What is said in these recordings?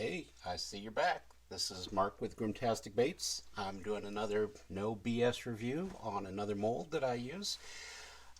Hey, I see you're back. This is Mark with Grimtastic Baits. I'm doing another no BS review on another mold that I use.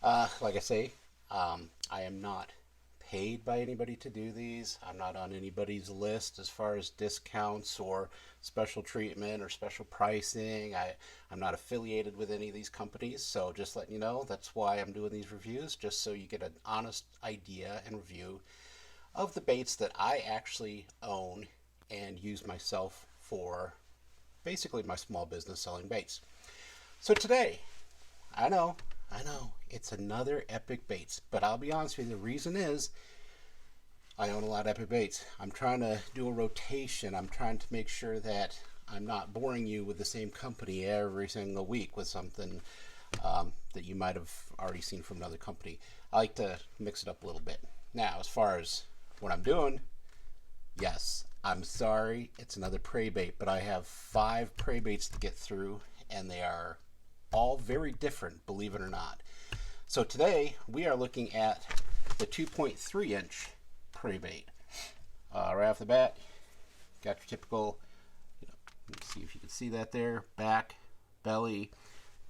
Like I say, I am not paid by anybody to do these. I'm not on anybody's list as far as discounts or special treatment or special pricing. I'm not affiliated with any of these companies, so just letting you know that's why I'm doing these reviews, just so you get an honest idea and review of the baits that I actually own and use myself for basically my small business selling baits. So today, I know, it's another Epic Baits, but I'll be honest with you, the reason is I own a lot of Epic Baits. I'm trying to do a rotation. I'm trying to make sure that I'm not boring you with the same company every single week with something that you might have already seen from another company. I like to mix it up a little bit. Now, as far as what I'm doing, yes, I'm sorry, it's another Preybait, but I have 5 Preybaits to get through, and they are all very different, believe it or not. So today, we are looking at the 2.3 inch Preybait. Right off the bat, got your typical, let's see if you can see that there, back, belly.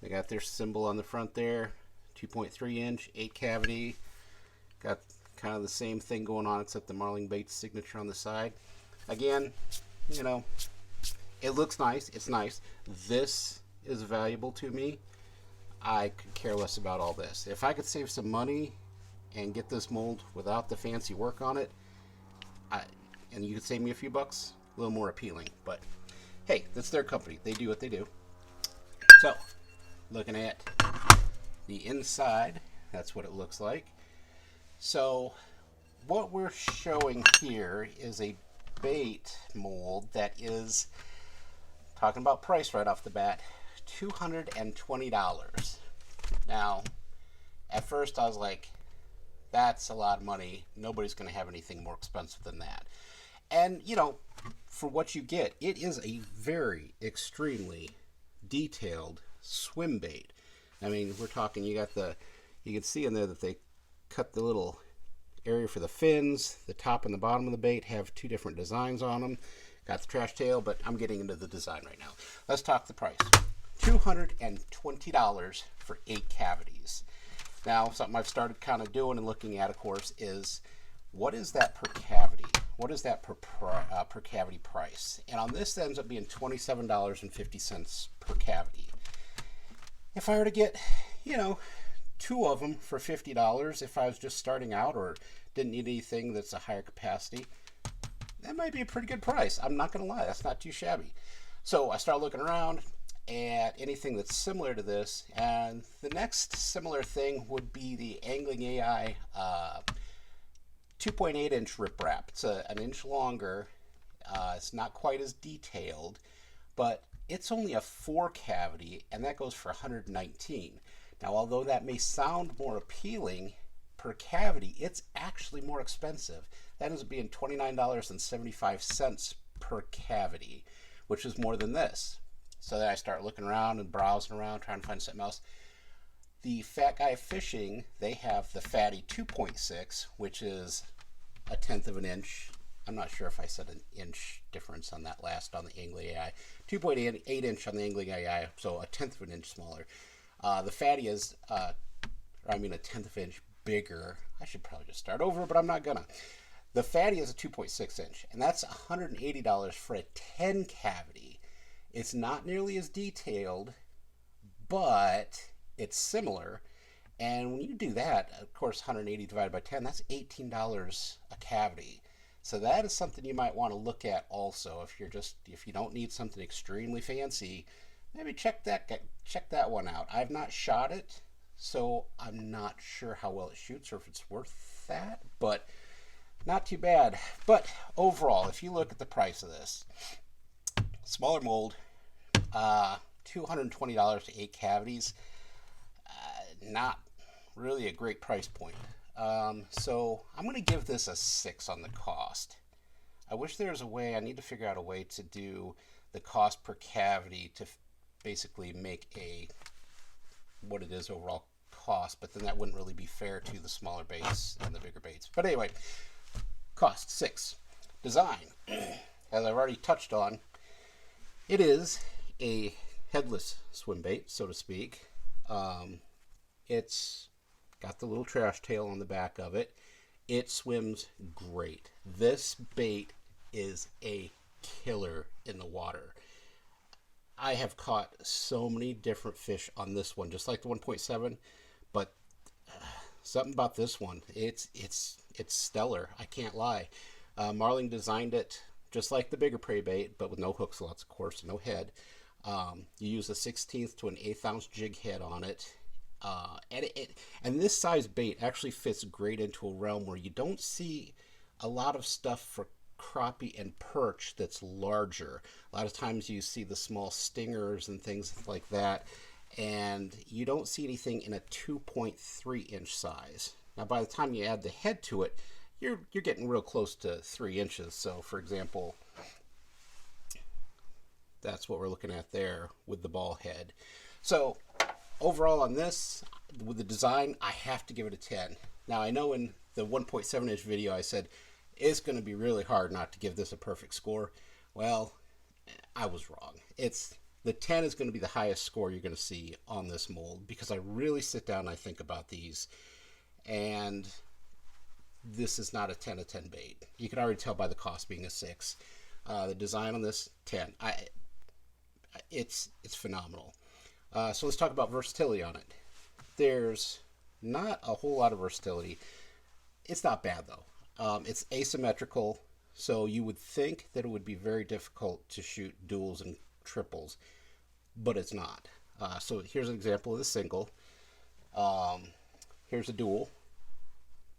They got their symbol on the front there, 2.3 inch, 8 cavity. Got kind of the same thing going on except the Marling Baits signature on the side. Again, it looks nice. It's nice. This is valuable to me. I could care less about all this. If I could save some money and get this mold without the fancy work on it, and you could save me a few bucks, a little more appealing. But hey, that's their company. They do what they do. So, looking at the inside, that's what it looks like. So, what we're showing here is a bait mold that is, talking about price right off the bat, $220. Now, at first I was like, that's a lot of money. Nobody's going to have anything more expensive than that. And, for what you get, it is a very extremely detailed swim bait. I mean, we're talking, you can see in there that they cut the little area for the fins. The top and the bottom of the bait have 2 different designs on them. Got the trash tail, but I'm getting into the design right now. Let's talk the price. $220 for 8 cavities. Now, something I've started kind of doing and looking at, of course, is what is that per cavity? What is that per cavity price? And on this, it ends up being $27.50 per cavity. If I were to get, 2 of them for $50, if I was just starting out or didn't need anything that's a higher capacity, that might be a pretty good price. I'm not going to lie, that's not too shabby. So I started looking around at anything that's similar to this, and the next similar thing would be the Angling AI 2.8 inch riprap. It's an inch longer. It's not quite as detailed, but it's only a 4 cavity, and that goes for $119. Now, although that may sound more appealing per cavity, it's actually more expensive. That ends up being $29.75 per cavity, which is more than this. So then I start looking around and browsing around, trying to find something else. The Fat Guy Fishing, they have the Fatty 2.6, which is 1/10 of an inch. I'm not sure if I said an inch difference on that last on the Angling AI. 2.8 inch on the Angling AI, so 1/10 of an inch smaller. The Fatty is, 1/10 of an inch bigger. I should probably just start over, but I'm not gonna. The Fatty is a 2.6 inch, and that's $180 for a 10 cavity. It's not nearly as detailed, but it's similar. And when you do that, of course, 180 divided by 10, that's $18 a cavity. So that is something you might want to look at also if you don't need something extremely fancy. Maybe check that one out. I've not shot it, so I'm not sure how well it shoots or if it's worth that, but not too bad. But overall, if you look at the price of this, smaller mold, $220 to 8 cavities, not really a great price point. So I'm going to give this a 6 on the cost. I wish there was a way, I need to figure out a way to do the cost per cavity to basically make what it is overall cost, but then that wouldn't really be fair to the smaller baits and the bigger baits. But anyway, cost 6. Design. as I've already touched on, it is a headless swim bait, so to speak. It's got the little trash tail on the back of it. It swims great. This bait is a killer in the water. I have caught so many different fish on this one, just like the 1.7, but something about this one, it's stellar. I can't lie. Marling designed it just like the bigger Preybait, but with no hook slots, of course, no head. You use a 1/16 to an 1/8 ounce jig head on it. And this size bait actually fits great into a realm where you don't see a lot of stuff for crappie and perch that's larger. A lot of times you see the small stingers and things like that, and you don't see anything in a 2.3 inch size. Now by the time you add the head to it, you're getting real close to 3 inches. So for example, that's what we're looking at there with the ball head. So overall on this, with the design, I have to give it a 10. Now I know in the 1.7 inch video I said it's going to be really hard not to give this a perfect score. Well, I was wrong. The 10 is going to be the highest score you're going to see on this mold, because I really sit down and I think about these, and this is not a 10 of 10 bait. You can already tell by the cost being a 6. The design on this, 10. It's phenomenal. So let's talk about versatility on it. There's not a whole lot of versatility. It's not bad though. It's asymmetrical, so you would think that it would be very difficult to shoot duals and triples, but it's not. So here's an example of the single. Here's a dual.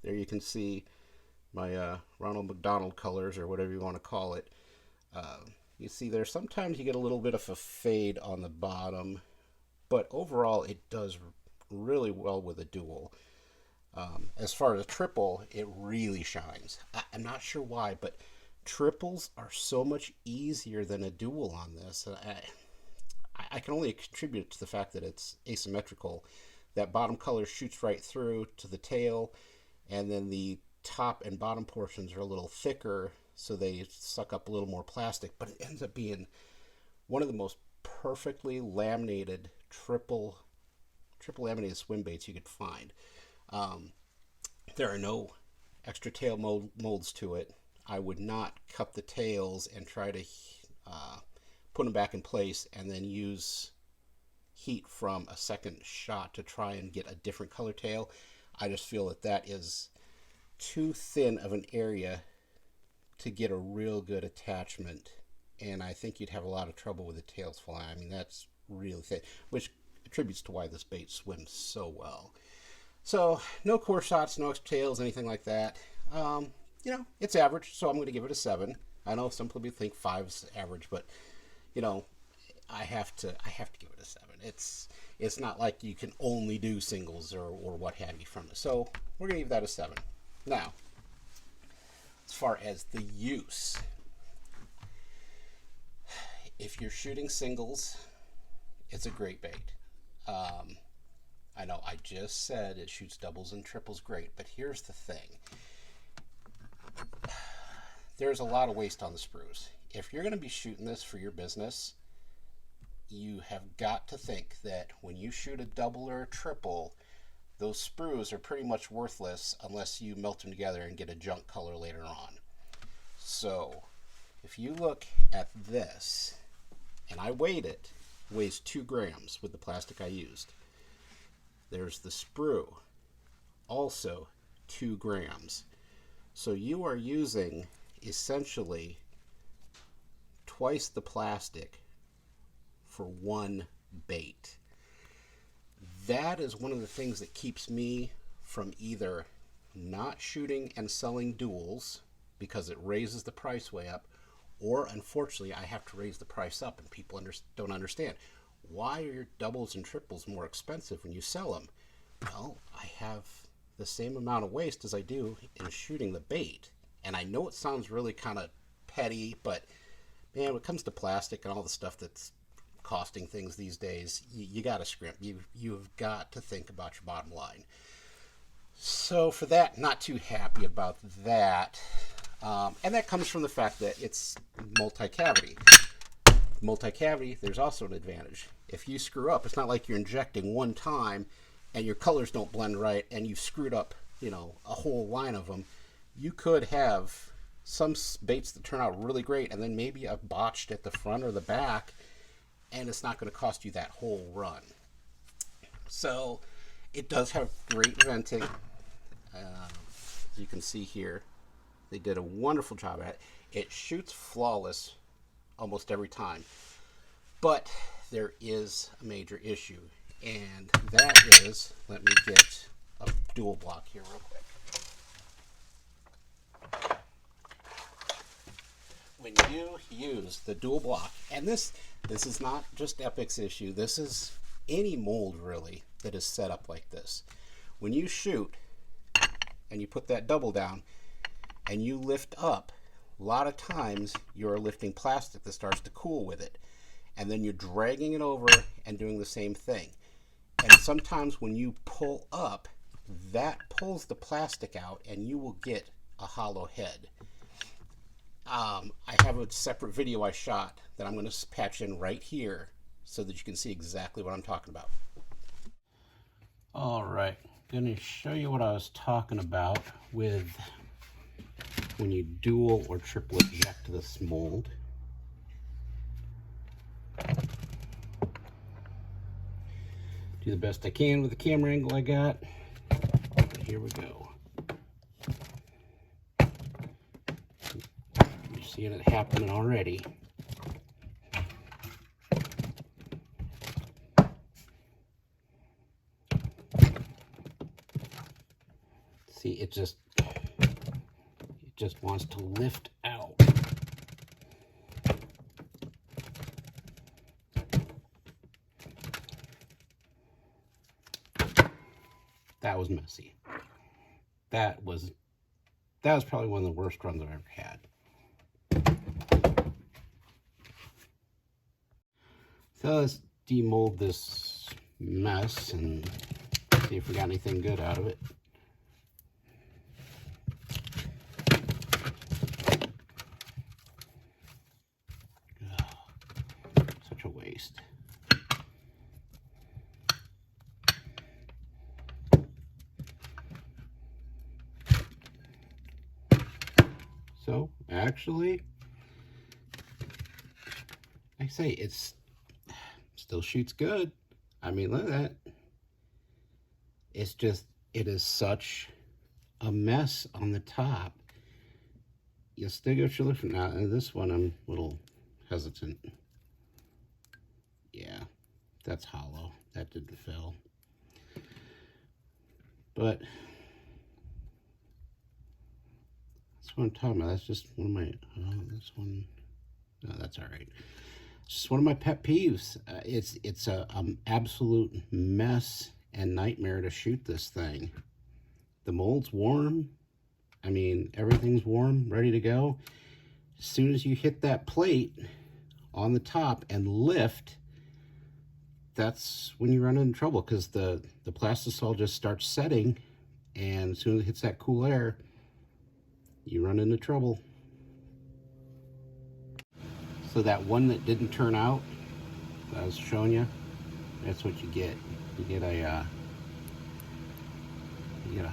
There you can see my Ronald McDonald colors, or whatever you want to call it. You see there, sometimes you get a little bit of a fade on the bottom, but overall it does really well with a dual. As far as a triple, it really shines. I'm not sure why, but triples are so much easier than a dual on this. I can only contribute to the fact that it's asymmetrical. That bottom color shoots right through to the tail, and then the top and bottom portions are a little thicker, so they suck up a little more plastic, but it ends up being one of the most perfectly laminated triple laminated swim baits you could find. There are no extra tail molds to it. I would not cut the tails and try to put them back in place and then use heat from a second shot to try and get a different color tail. I just feel that that is too thin of an area to get a real good attachment, and I think you'd have a lot of trouble with the tails flying. I mean, that's really thin, which attributes to why this bait swims so well. So no core shots, no extra tails, anything like that. You know, it's average, so I'm going to give it a 7. I know some people think 5 is average, but you know, I have to give it a 7. It's not like you can only do singles or what have you from it. So we're going to give that a 7. Now, as far as the use, if you're shooting singles, it's a great bait. I know I just said it shoots doubles and triples great, but here's the thing. There's a lot of waste on the sprues. If you're going to be shooting this for your business, you have got to think that when you shoot a double or a triple, those sprues are pretty much worthless unless you melt them together and get a junk color later on. So if you look at this, and I weighed it, weighs 2 grams with the plastic I used. There's the sprue, also 2 grams. So you are using essentially twice the plastic for one bait. That is one of the things that keeps me from either not shooting and selling duals because it raises the price way up, or unfortunately I have to raise the price up, and people don't understand. Why are your doubles and triples more expensive when you sell them? Well, I have the same amount of waste as I do in shooting the bait. And I know it sounds really kind of petty, but man, when it comes to plastic and all the stuff that's costing things these days, you got to scrimp. You've got to think about your bottom line. So for that, not too happy about that. And that comes from the fact that it's multi-cavity. Multi-cavity, there's also an advantage. If you screw up, it's not like you're injecting one time and your colors don't blend right and you've screwed up, you know, a whole line of them. You could have some baits that turn out really great and then maybe a botched at the front or the back, and it's not going to cost you that whole run. So it does have great venting. As you can see here, they did a wonderful job at it. It shoots flawless almost every time. But there is a major issue, and that is, let me get a dual block here real quick. When you use the dual block, and this is not just Epic's issue, this is any mold really that is set up like this. When you shoot and you put that double down and you lift up, a lot of times you're lifting plastic that starts to cool with it, and then you're dragging it over and doing the same thing. And sometimes when you pull up, that pulls the plastic out and you will get a hollow head. I have a separate video I shot that I'm going to patch in right here so that you can see exactly what I'm talking about. All right, going to show you what I was talking about with when you dual or triple eject this mold. Do the best I can with the camera angle I got. Here we go. You're seeing it happening already. See, it just wants to lift out. That was messy. That was probably one of the worst runs I've ever had. So let's demold this mess and see if we got anything good out of it. Such a waste. So actually, I say it's still shoots good. I mean, look at that. It's just, it is such a mess on the top. You still get what you're looking at. Now, this one I'm a little hesitant. Yeah, that's hollow. That didn't fill. But that's what I'm talking about. That's just one of my, this one, no, that's all right. It's just one of my pet peeves. It's a absolute mess and nightmare to shoot this thing. The mold's warm. I mean, everything's warm, ready to go. As soon as you hit that plate on the top and lift, that's when you run into trouble, because the plastisol just starts setting, and as soon as it hits that cool air, you run into trouble. So that one that didn't turn out, that I was showing you, that's what you get. You get a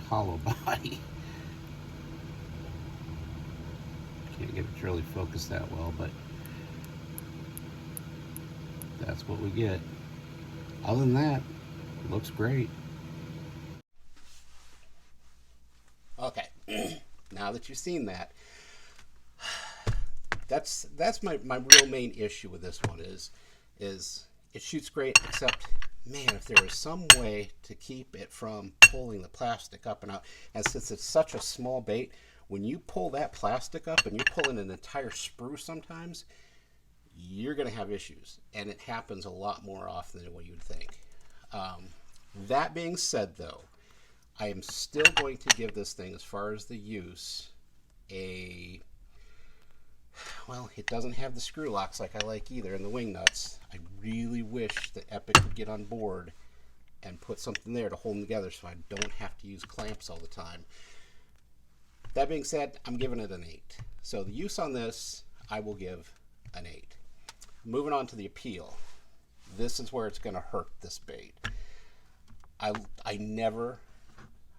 hollow body. Can't get it to really focus that well, but that's what we get. Other than that, it looks great. Okay, now that you've seen that, that's my real main issue with this one is it shoots great, except, man, if there was some way to keep it from pulling the plastic up and out, and since it's such a small bait, when you pull that plastic up and you're pulling an entire sprue sometimes, you're going to have issues, and it happens a lot more often than what you'd think. That being said, though, I am still going to give this thing, as far as the use, well, it doesn't have the screw locks like I like either, and the wing nuts. I really wish that Epic would get on board and put something there to hold them together so I don't have to use clamps all the time. That being said, I'm giving it an 8. So the use on this, I will give an 8. Moving on to the appeal. This is where it's going to hurt this bait. I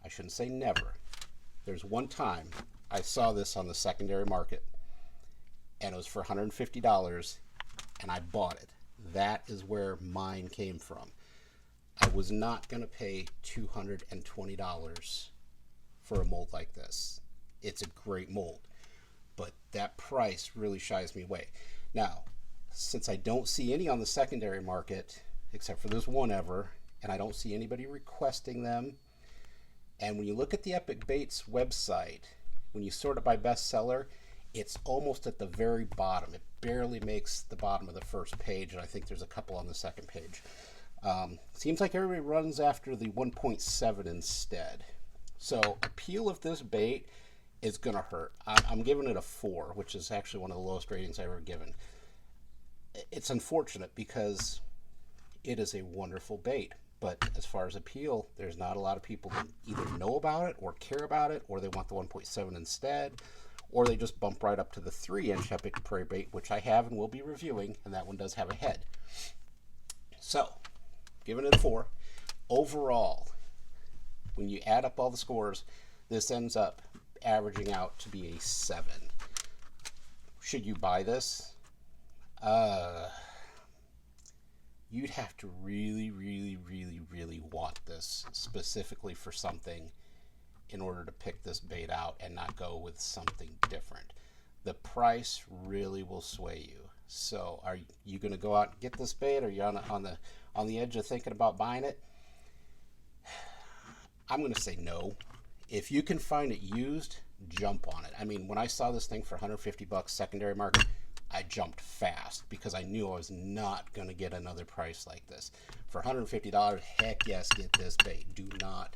shouldn't say never. There's one time I saw this on the secondary market, and it was for $150, and I bought it. That is where mine came from. I was not going to pay $220 for a mold like this. It's a great mold, but that price really shies me away. Now, since I don't see any on the secondary market, except for this one ever, and I don't see anybody requesting them, and when you look at the Epic Baits website, when you sort it by bestseller, it's almost at the very bottom. It barely makes the bottom of the first page, and I think there's a couple on the second page. Seems like everybody runs after the 1.7 instead. So appeal of this bait is going to hurt. I'm giving it a 4, which is actually one of the lowest ratings I've ever given. It's unfortunate because it is a wonderful bait. But as far as appeal, there's not a lot of people that either know about it or care about it, or they want the 1.7 instead, or they just bump right up to the 3-inch Epic Preybait, which I have and will be reviewing, and that one does have a head. So, giving it a 4. Overall, when you add up all the scores, this ends up averaging out to be a 7. Should you buy this? You'd have to really, really, really, really want this specifically for something in order to pick this bait out and not go with something different. The price really will sway you. So are you going to go out and get this bait? Or are you on the edge of thinking about buying it? I'm going to say no. If you can find it used, jump on it. I mean, when I saw this thing for $150 secondary market, I jumped fast because I knew I was not going to get another price like this. For $150, heck yes, get this bait. Do not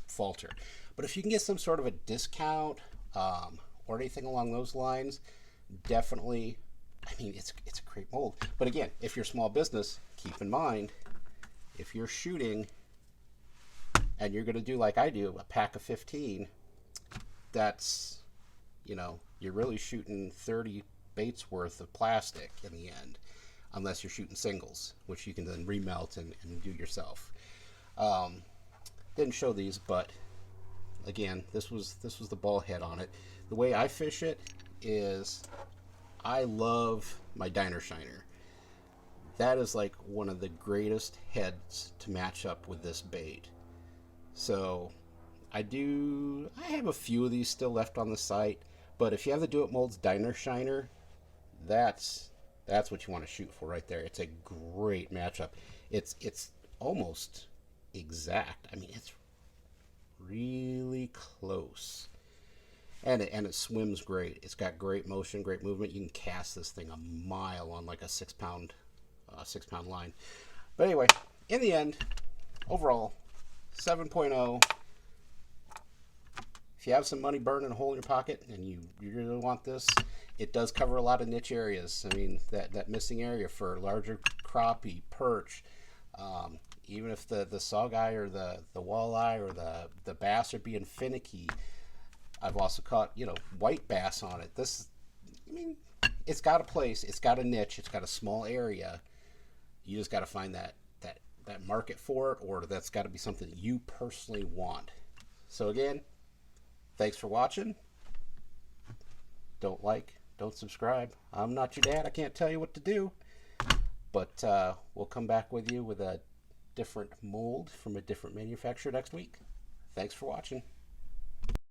falter. But if you can get some sort of a discount or anything along those lines, definitely, I mean, it's a great mold. But again, if you're a small business, keep in mind, if you're shooting and you're going to do like I do, a pack of 15, that's, you know, you're really shooting 30 baits worth of plastic in the end, unless you're shooting singles, which you can then remelt and do yourself. Didn't show these, but again, this was the ball head on it. The way I fish it is I love my Diner Shiner. That is like one of the greatest heads to match up with this bait. So I have a few of these still left on the site, but if you have the Do It Molds Diner Shiner, that's what you want to shoot for right there. It's a great matchup. It's almost exact. I mean, it's really close, and it swims great. It's got great motion, great movement. You can cast this thing a mile on like a 6-pound line. But anyway, in the end, overall 7.0. If you have some money burning a hole in your pocket and you really want this, it does cover a lot of niche areas. I mean, that missing area for larger crappie, perch, even if the sawguy or the walleye or the bass are being finicky. I've also caught, you know, white bass on it. This, I mean, it's got a place, it's got a niche, it's got a small area. You just got to find that market for it, or that's got to be something that you personally want. So again, thanks for watching. Don't subscribe. I'm not your dad. I can't tell you what to do. But we'll come back with you with a different mold from a different manufacturer next week. Thanks for watching.